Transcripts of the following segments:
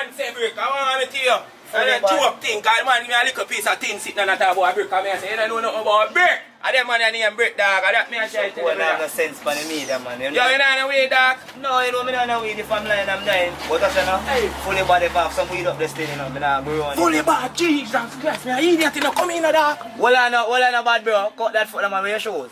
man say brick. I want to tell you. And then two up thing, cause man give me a little piece of tin sitting on the top about brick. Come here and say, you don't know nothing about brick. And them man name brick dog. And that me a try to tell you. Well, no sense for the media, man. Yo, you know no way, dog? No, you know me not know weed. If I'm lying, I'm dying. But that's enough. Hey. Fully body back, some weed up the stain, you know. Me not go on. Fully bad, Jesus Christ. Me an idiot, you know, come in, dog. Well, I know bad, bro. Cut that foot, man, with your shoes.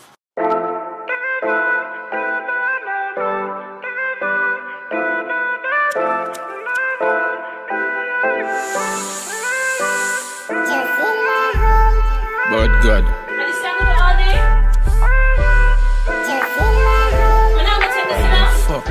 But God. Fuck.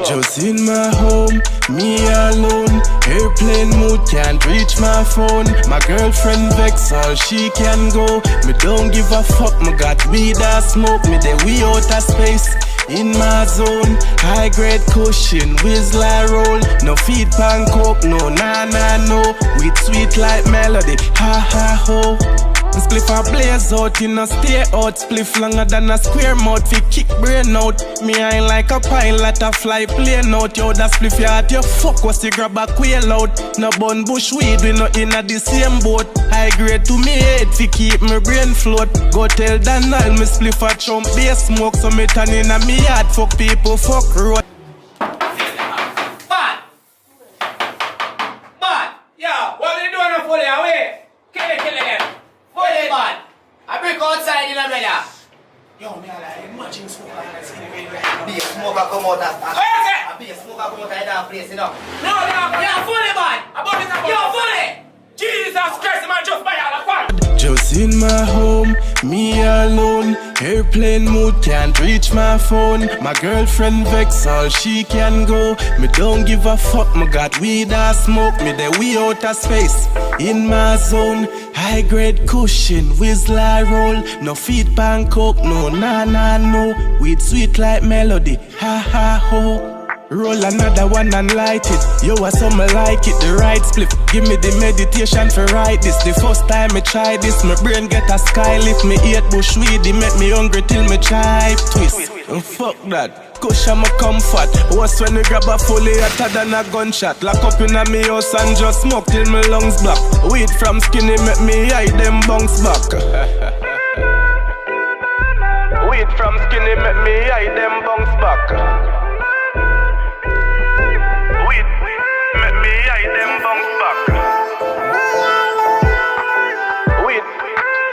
Just in my home, me alone. Airplane mode can't reach my phone. My girlfriend vex, all she can go. Me don't give a fuck, me got weed or smoke. Me the we out of space. In my zone, high grade cushion, whistler roll. No feed pan coke, no nah no. With sweet like melody, ha ha ho. Spliff a blaze out, you know stay out. Spliff longer than a square mouth, fi kick brain out. Me ain't like a pilot, a fly plane out. Yo, that spliff you at your fuck, was you grab a quail out. No bun bush weed, we no in a the same boat. High grade to me head, fi keep my brain float. Go tell Donald, me spliff a chump base smoke. So me turn in a me yard, fuck people, fuck road. Bad! Bad! Yo, what are you doing to pull it away? Kill it. Fully bad. I break outside in a brother. Yo, me like, imagine smoke like that skinny baby. Be a smoker come out of that. Be a smoker come out of that place, you know. No, you're fully bad. You're fully. Jesus Christ, man, just buy all the fun. Just in my home, me alone. Airplane mode can't reach my phone. My girlfriend vex, all she can go. Me don't give a fuck, me got weed or smoke. Me the we out of space. In my zone, high grade cushion, whistler roll. No feed pan coke, no nah no. Weed sweet like melody, ha ha ho. Roll another one and light it. Yo, I some like it, the right split. Give me the meditation for write this. The first time I try this, my brain get a skylift. Me eat bush weed, it make me hungry till me try twist. Fuck that, cushion my comfort. Once when we grab a fully hotter than a gunshot. Lock up in a me house and just smoke till my lungs block. Weed from skinny make me hide them bunks back. Weed from skinny make me hide them bunks back. Make me hide them bunks back. Wait,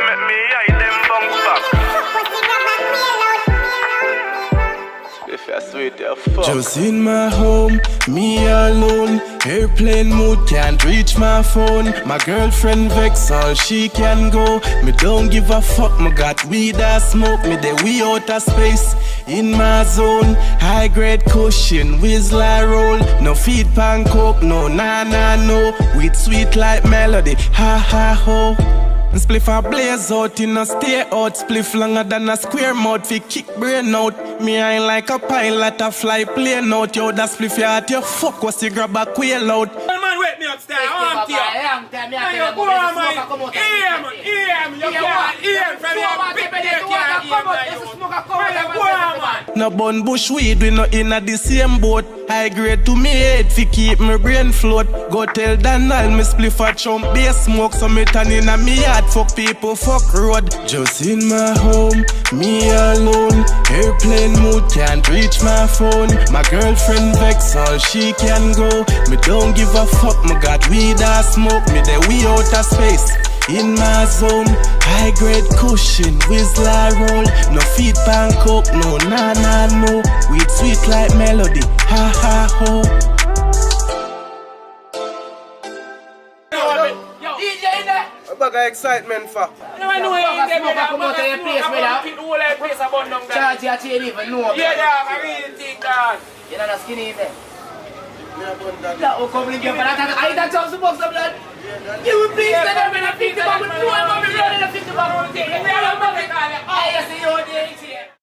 make me hide them bunks back. If you're sweet, you're fuck. Just in my home, me alone. Airplane mode can't reach my phone. My girlfriend vex, all she can go. Me don't give a fuck, me got weed or smoke. Me the we out of space. In my zone, high grade cushion, whistler roll. No feed pan coke, no nah no. With sweet like melody, ha ha ho. Spliff a blaze out, you know stay out. Spliff longer than a square mouth, fi kick brain out. Me ain't like a pilot, a fly plane out. Yo, that spliff you at your fuck, was you grab a quail out. Man, wake me upstairs, I want you. You go on, man. EM, you can't EM from your big day, man. No bun bush weed, we no in a the same boat. High grade to me head, fi keep my brain float. Go tell Donald, me spliff a chump base smoke. So me turn in a me yard, fuck people, fuck road. Just in my home, me alone. Airplane mode can't reach my phone. My girlfriend vex, all she can go. Me don't give a fuck, me got weed or smoke. Me the we out of space. In my zone, high grade cushion, whistler roll. No feed pan coke, no nah no. Weed sweet like melody, ha ha ho. Yo, DJ in there. What about excitement for? No, I know you ain't get me that. I'm going to place me that. I'm going to place about them guys. Charge your chain even know. Yeah, dog, I really think that. You're not a skinny in there. No, come in here for that. I ain't that job supposed to blood. You will please let them in a 50 bag with 2 and 1 million in a 50 bag. I see you on the 80.